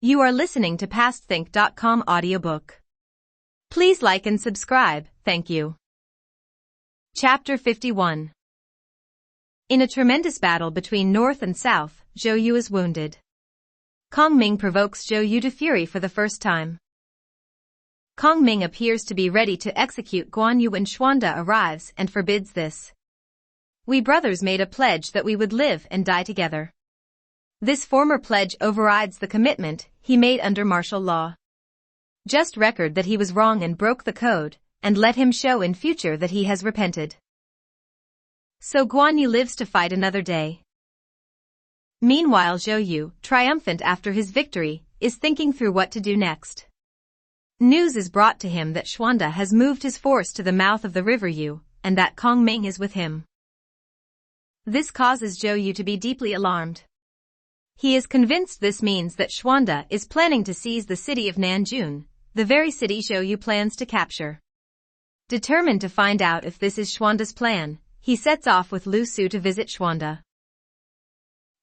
You are listening to PastThink.com audiobook. Please like and subscribe, thank you. Chapter 51. In a tremendous battle between North and South, Zhou Yu is wounded. Kong Ming provokes Zhou Yu to fury for the first time. Kong Ming appears to be ready to execute Guan Yu when Xuanda arrives and forbids this. We brothers made a pledge that we would live and die together. This former pledge overrides the commitment he made under martial law. Just record that he was wrong and broke the code, and let him show in future that he has repented. So Guan Yu lives to fight another day. Meanwhile Zhou Yu, triumphant after his victory, is thinking through what to do next. News is brought to him that Xuanda has moved his force to the mouth of the river Yu, and that Kong Ming is with him. This causes Zhou Yu to be deeply alarmed. He is convinced this means that Xuanda is planning to seize the city of Nanjun, the very city Zhou Yu plans to capture. Determined to find out if this is Xuanda's plan, he sets off with Lu Su to visit Xuanda.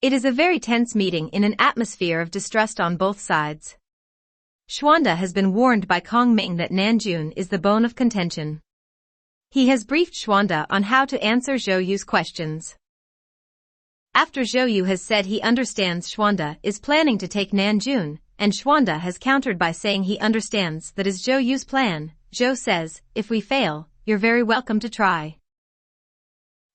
It is a very tense meeting in an atmosphere of distrust on both sides. Xuanda has been warned by Kong Ming that Nanjun is the bone of contention. He has briefed Xuanda on how to answer Zhou Yu's questions. After Zhou Yu has said he understands Xuanda is planning to take Nanjun, and Xuanda has countered by saying he understands that is Zhou Yu's plan, Zhou says, if we fail, you're very welcome to try.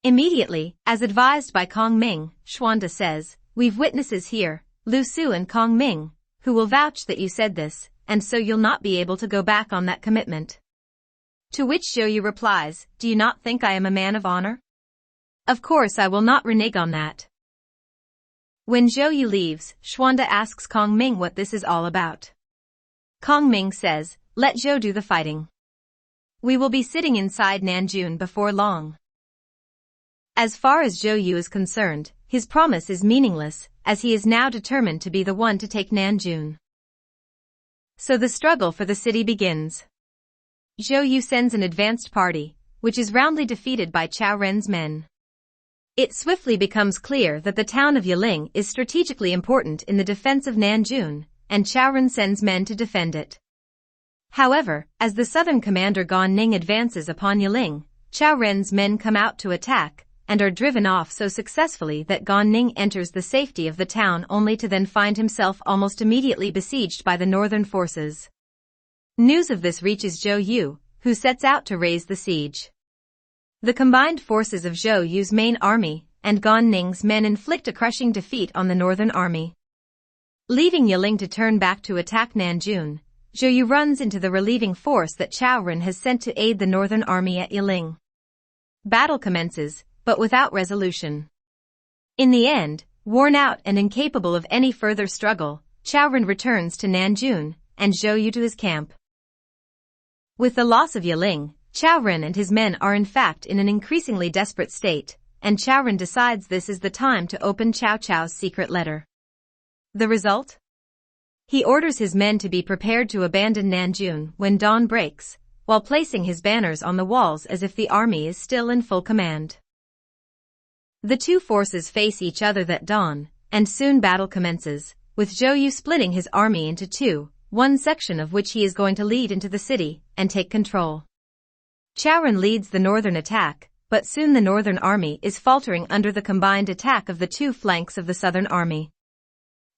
Immediately, as advised by Kong Ming, Xuanda says, we've witnesses here, Lu Su and Kong Ming, who will vouch that you said this, and so you'll not be able to go back on that commitment. To which Zhou Yu replies, do you not think I am a man of honor? Of course I will not renege on that. When Zhou Yu leaves, Xuanda asks Kong Ming what this is all about. Kong Ming says, let Zhou do the fighting. We will be sitting inside Nanjun before long. As far as Zhou Yu is concerned, his promise is meaningless, as he is now determined to be the one to take Nanjun. So the struggle for the city begins. Zhou Yu sends an advanced party, which is roundly defeated by Chao Ren's men. It swiftly becomes clear that the town of Yiling is strategically important in the defense of Nanjun, and Chao Ren sends men to defend it. However, as the southern commander Guanzhong advances upon Yiling, Chao Ren's men come out to attack, and are driven off so successfully that Guanzhong enters the safety of the town only to then find himself almost immediately besieged by the northern forces. News of this reaches Zhou Yu, who sets out to raise the siege. The combined forces of Zhou Yu's main army and Guanzhong's men inflict a crushing defeat on the northern army. Leaving Yiling to turn back to attack Nanjun, Zhou Yu runs into the relieving force that Chao Ren has sent to aid the northern army at Yiling. Battle commences, but without resolution. In the end, worn out and incapable of any further struggle, Chao Ren returns to Nanjun, and Zhou Yu to his camp. With the loss of Yiling, Chao Ren and his men are in fact in an increasingly desperate state, and Chao Ren decides this is the time to open Cao Cao's secret letter. The result? He orders his men to be prepared to abandon Nanjun when dawn breaks, while placing his banners on the walls as if the army is still in full command. The two forces face each other that dawn, and soon battle commences, with Zhou Yu splitting his army into two, one section of which he is going to lead into the city and take control. Chao Ren leads the northern attack, but soon the northern army is faltering under the combined attack of the two flanks of the southern army.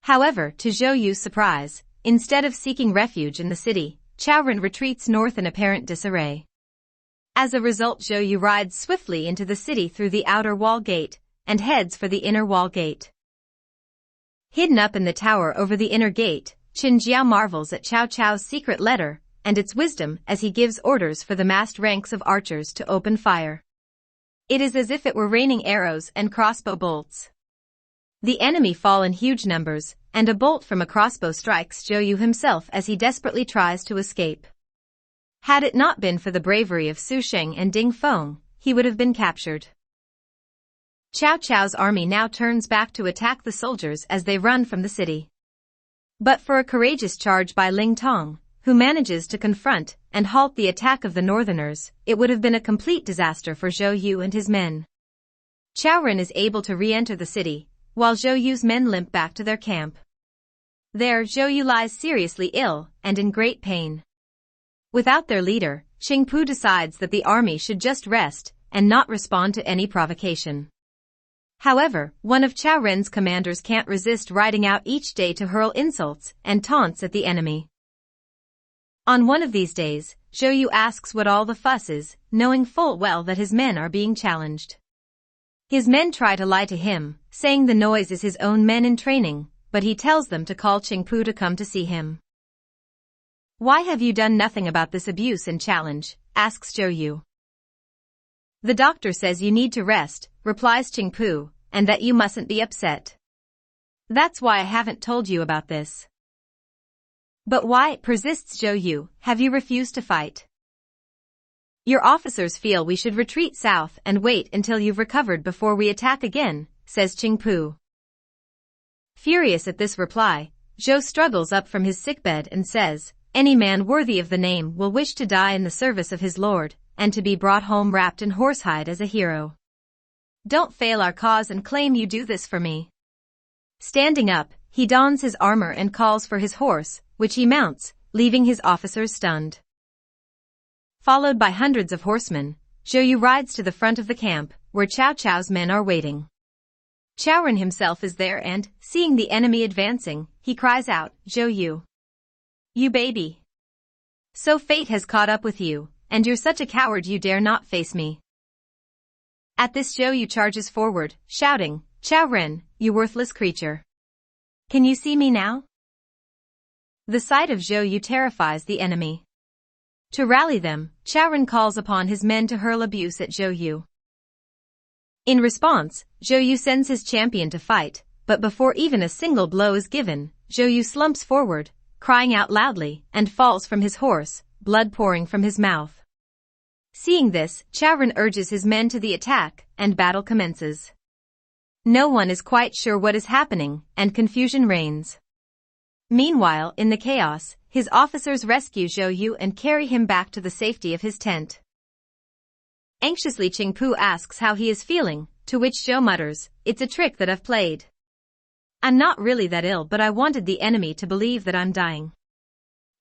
However, to Zhou Yu's surprise, instead of seeking refuge in the city, Chao Ren retreats north in apparent disarray. As a result, Zhou Yu rides swiftly into the city through the outer wall gate, and heads for the inner wall gate. Hidden up in the tower over the inner gate, Qin Jiao marvels at Cao Cao's secret letter, and its wisdom as he gives orders for the massed ranks of archers to open fire. It is as if it were raining arrows and crossbow bolts. The enemy fall in huge numbers, and a bolt from a crossbow strikes Zhou Yu himself as he desperately tries to escape. Had it not been for the bravery of Su Sheng and Ding Feng, he would have been captured. Cao Cao's army now turns back to attack the soldiers as they run from the city. But for a courageous charge by Ling Tong, who manages to confront and halt the attack of the northerners, it would have been a complete disaster for Zhou Yu and his men. Chao Ren is able to re-enter the city, while Zhou Yu's men limp back to their camp. There, Zhou Yu lies seriously ill and in great pain. Without their leader, Qingpu decides that the army should just rest and not respond to any provocation. However, one of Cao Ren's commanders can't resist riding out each day to hurl insults and taunts at the enemy. On one of these days, Zhou Yu asks what all the fuss is, knowing full well that his men are being challenged. His men try to lie to him, saying the noise is his own men in training, but he tells them to call Qingpu to come to see him. "Why have you done nothing about this abuse and challenge?" asks Zhou Yu. "The doctor says you need to rest," replies Qingpu, "and that you mustn't be upset. That's why I haven't told you about this." "But why," persists Zhou Yu, "have you refused to fight?" "Your officers feel we should retreat south and wait until you've recovered before we attack again," says Qingpu. Furious at this reply, Zhou struggles up from his sickbed and says, "Any man worthy of the name will wish to die in the service of his lord, and to be brought home wrapped in horsehide as a hero. Don't fail our cause and claim you do this for me." Standing up, he dons his armor and calls for his horse, which he mounts, leaving his officers stunned. Followed by hundreds of horsemen, Zhou Yu rides to the front of the camp, where Cao Cao's men are waiting. Cao Ren himself is there and, seeing the enemy advancing, he cries out, "Zhou Yu! You baby! So fate has caught up with you, and you're such a coward you dare not face me." At this Zhou Yu charges forward, shouting, "Cao Ren, you worthless creature! Can you see me now?" The sight of Zhou Yu terrifies the enemy. To rally them, Cao Ren calls upon his men to hurl abuse at Zhou Yu. In response, Zhou Yu sends his champion to fight, but before even a single blow is given, Zhou Yu slumps forward, crying out loudly, and falls from his horse, blood pouring from his mouth. Seeing this, Cao Ren urges his men to the attack, and battle commences. No one is quite sure what is happening, and confusion reigns. Meanwhile, in the chaos, his officers rescue Zhou Yu and carry him back to the safety of his tent. Anxiously, Qingpu asks how he is feeling, to which Zhou mutters, "It's a trick that I've played. I'm not really that ill, but I wanted the enemy to believe that I'm dying.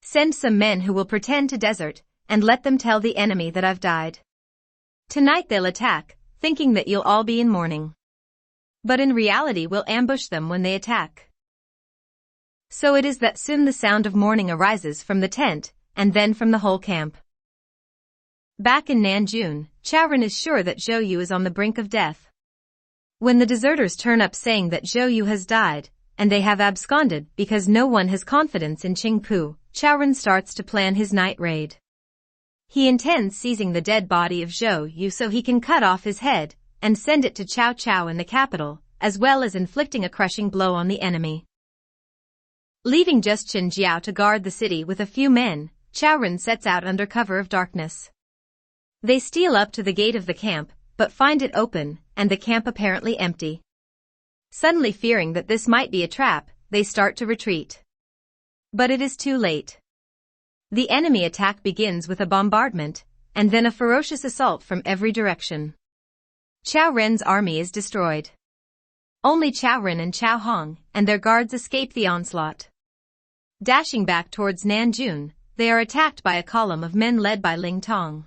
Send some men who will pretend to desert, and let them tell the enemy that I've died. Tonight they'll attack, thinking that you'll all be in mourning. But in reality we'll ambush them when they attack." So it is that soon the sound of mourning arises from the tent, and then from the whole camp. Back in Nanjun, Cao Ren is sure that Zhou Yu is on the brink of death. When the deserters turn up saying that Zhou Yu has died, and they have absconded because no one has confidence in Qingpu, Cao Ren starts to plan his night raid. He intends seizing the dead body of Zhou Yu so he can cut off his head, and send it to Cao Cao in the capital, as well as inflicting a crushing blow on the enemy. Leaving just Chen Jiao to guard the city with a few men, Cao Ren sets out under cover of darkness. They steal up to the gate of the camp, but find it open, and the camp apparently empty. Suddenly fearing that this might be a trap, they start to retreat. But it is too late. The enemy attack begins with a bombardment, and then a ferocious assault from every direction. Cao Ren's army is destroyed. Only Cao Ren and Cao Hong and their guards escape the onslaught. Dashing back towards Nanjun, they are attacked by a column of men led by Ling Tong.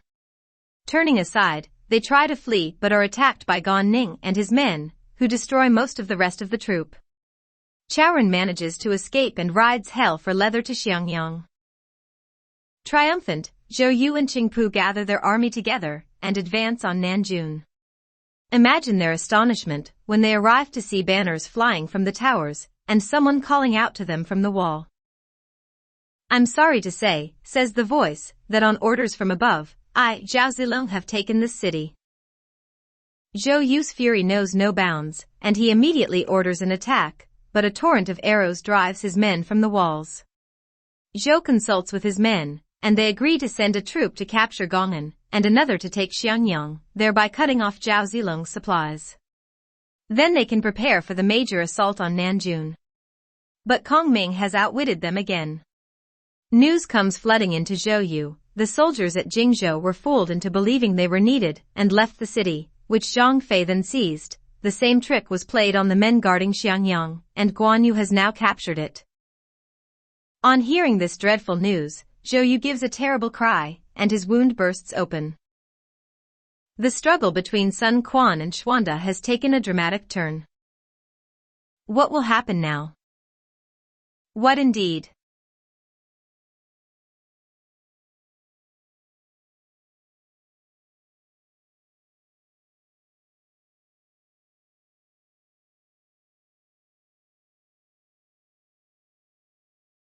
Turning aside, they try to flee but are attacked by Gan Ning and his men, who destroy most of the rest of the troop. Cao Ren manages to escape and rides hell for leather to Xiangyang. Triumphant, Zhou Yu and Qingpu gather their army together and advance on Nanjun. Imagine their astonishment when they arrive to see banners flying from the towers and someone calling out to them from the wall. "I'm sorry to say," says the voice, "that on orders from above, I, Zhao Zilong, have taken this city." Zhou Yu's fury knows no bounds, and he immediately orders an attack, but a torrent of arrows drives his men from the walls. Zhou consults with his men, and they agree to send a troop to capture Gong'an, and another to take Xiangyang, thereby cutting off Zhao Zilong's supplies. Then they can prepare for the major assault on Nanjun. But Kong Ming has outwitted them again. News comes flooding into Zhou Yu. The soldiers at Jingzhou were fooled into believing they were needed and left the city, which Zhang Fei then seized. The same trick was played on the men guarding Xiangyang, and Guan Yu has now captured it. On hearing this dreadful news, Zhou Yu gives a terrible cry, and his wound bursts open. The struggle between Sun Quan and Xuanda has taken a dramatic turn. What will happen now? What indeed?